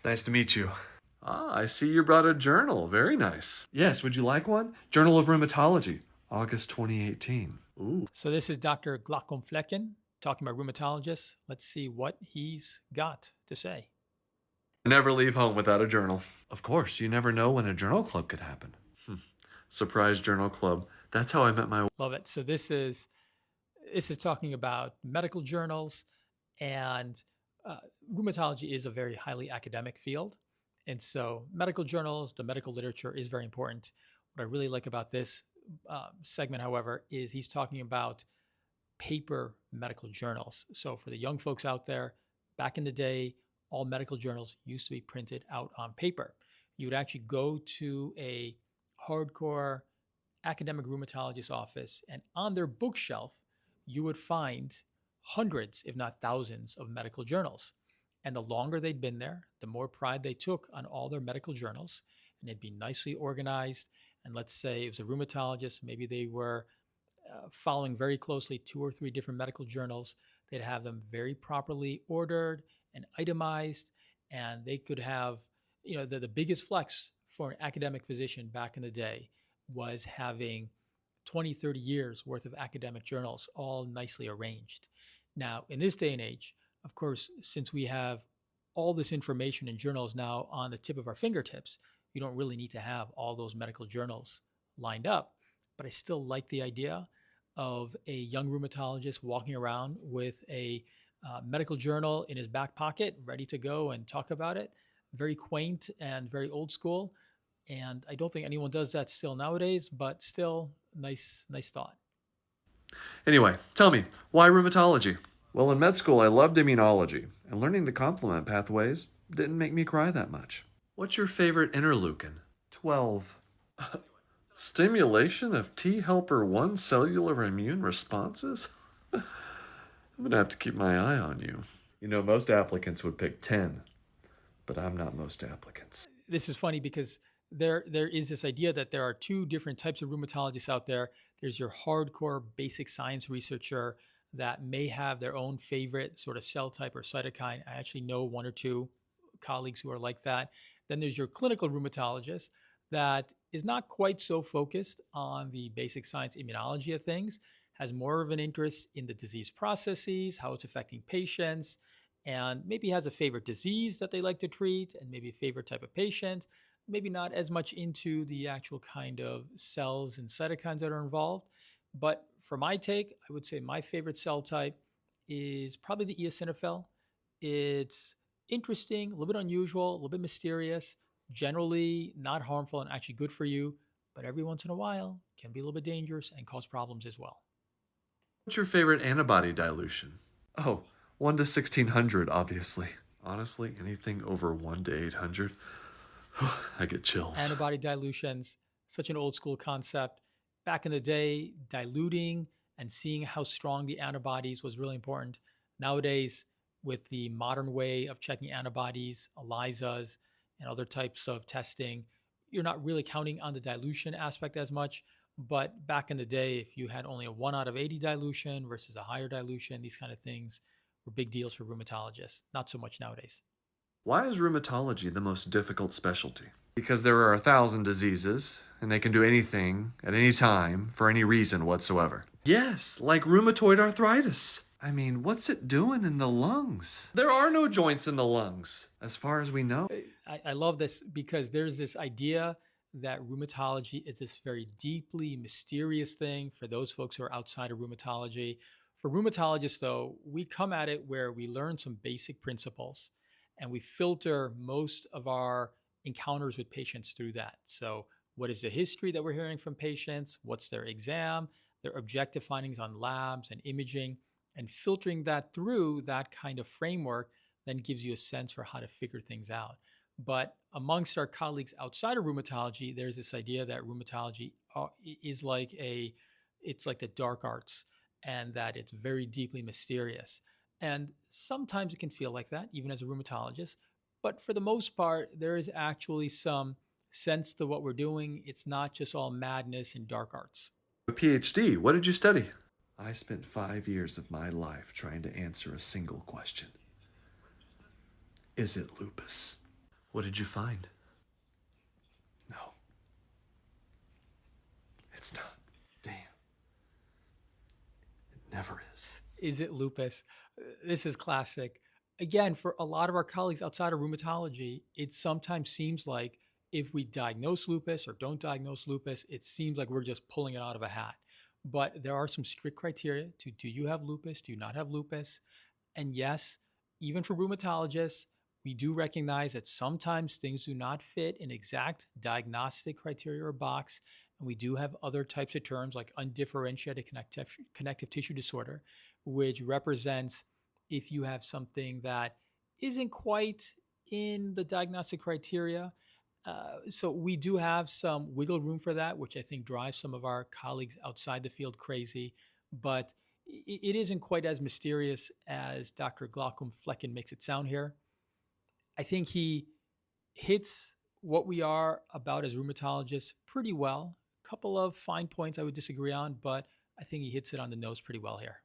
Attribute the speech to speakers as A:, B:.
A: It's nice to meet you.
B: Ah, I see you brought a journal. Very nice.
A: Yes, would you like one? Journal of Rheumatology, August 2018.
B: Ooh.
C: So this is Dr. Flecken talking about rheumatologists. Let's see what he's got to say.
B: Never leave home without a journal.
A: Of course, you never know when a journal club could happen.
B: Surprise journal club. That's how I met my...
C: Love it. So this is talking about medical journals, and rheumatology is a very highly academic field. And so medical journals, the medical literature is very important. What I really like about this segment, however, is he's talking about paper medical journals. So for the young folks out there, back in the day, all medical journals used to be printed out on paper. You would actually go to a hardcore academic rheumatologist office, and on their bookshelf, you would find hundreds, if not thousands, of medical journals. And the longer they'd been there, the more pride they took on all their medical journals, and they'd be nicely organized. And let's say it was a rheumatologist, maybe they were following very closely 2 or 3 different medical journals. They'd have them very properly ordered and itemized, and they could have, the biggest flex for an academic physician back in the day was having 20, 30 years worth of academic journals all nicely arranged. Now, in this day and age, of course, since we have all this information in journals now on the tip of our fingertips, you don't really need to have all those medical journals lined up. But I still like the idea of a young rheumatologist walking around with a medical journal in his back pocket, ready to go and talk about it. Very quaint and very old school. And I don't think anyone does that still nowadays, but still nice thought.
B: Anyway, tell me, why rheumatology?
A: Well, in med school, I loved immunology, and learning the complement pathways didn't make me cry that much.
B: What's your favorite interleukin?
A: 12.
B: Stimulation of T helper 1 cellular immune responses? I'm gonna have to keep my eye on you.
A: You know, most applicants would pick 10, but I'm not most applicants.
C: This is funny because there is this idea that there are 2 different types of rheumatologists out there. There's your hardcore basic science researcher that may have their own favorite sort of cell type or cytokine. I actually know 1 or 2 colleagues who are like that. Then there's your clinical rheumatologist that is not quite so focused on the basic science immunology of things, has more of an interest in the disease processes, how it's affecting patients, and maybe has a favorite disease that they like to treat, and maybe a favorite type of patient, maybe not as much into the actual kind of cells and cytokines that are involved. But for my take, I would say my favorite cell type is probably the eosinophil. It's interesting, a little bit unusual, a little bit mysterious, generally not harmful and actually good for you, but every once in a while can be a little bit dangerous and cause problems as well.
B: What's your favorite antibody dilution?
A: Oh, 1 to 1600, obviously.
B: Honestly, anything over 1 to 800, I get chills.
C: Antibody dilutions, such an old school concept. Back in the day, diluting and seeing how strong the antibodies was really important. Nowadays, with the modern way of checking antibodies, ELISAs, and other types of testing, you're not really counting on the dilution aspect as much. But back in the day, if you had only a 1 out of 80 dilution versus a higher dilution, these kind of things were big deals for rheumatologists. Not so much nowadays.
B: Why is rheumatology the most difficult specialty?
A: Because there are 1,000 diseases, and they can do anything at any time for any reason whatsoever.
B: Yes, like rheumatoid arthritis.
A: I mean, what's it doing in the lungs?
B: There are no joints in the lungs.
A: As far as we know.
C: I love this because there's this idea that rheumatology is this very deeply mysterious thing for those folks who are outside of rheumatology. For rheumatologists, though, we come at it where we learn some basic principles and we filter most of our encounters with patients through that. So, what is the history that we're hearing from patients? What's their exam, their objective findings on labs and imaging? And filtering that through that kind of framework then gives you a sense for how to figure things out. But amongst our colleagues outside of rheumatology, there's this idea that rheumatology is like it's like the dark arts, and that it's very deeply mysterious. And sometimes it can feel like that, even as a rheumatologist. But for the most part, there is actually some sense to what we're doing. It's not just all madness and dark arts.
B: A PhD, what did you study?
A: I spent 5 years of my life trying to answer a single question. Is it lupus?
B: What did you find?
A: No. It's not. Damn. It never is.
C: Is it lupus? This is classic. Again, for a lot of our colleagues outside of rheumatology, it sometimes seems like if we diagnose lupus or don't diagnose lupus, it seems like we're just pulling it out of a hat. But there are some strict criteria to do you have lupus? Do you not have lupus? And yes, even for rheumatologists, we do recognize that sometimes things do not fit an exact diagnostic criteria or box. And we do have other types of terms like undifferentiated connective tissue disorder, which represents if you have something that isn't quite in the diagnostic criteria. So we do have some wiggle room for that, which I think drives some of our colleagues outside the field crazy. But it isn't quite as mysterious as Dr. Glaucom Flecken makes it sound here. I think he hits what we are about as rheumatologists pretty well. A couple of fine points I would disagree on, but I think he hits it on the nose pretty well here.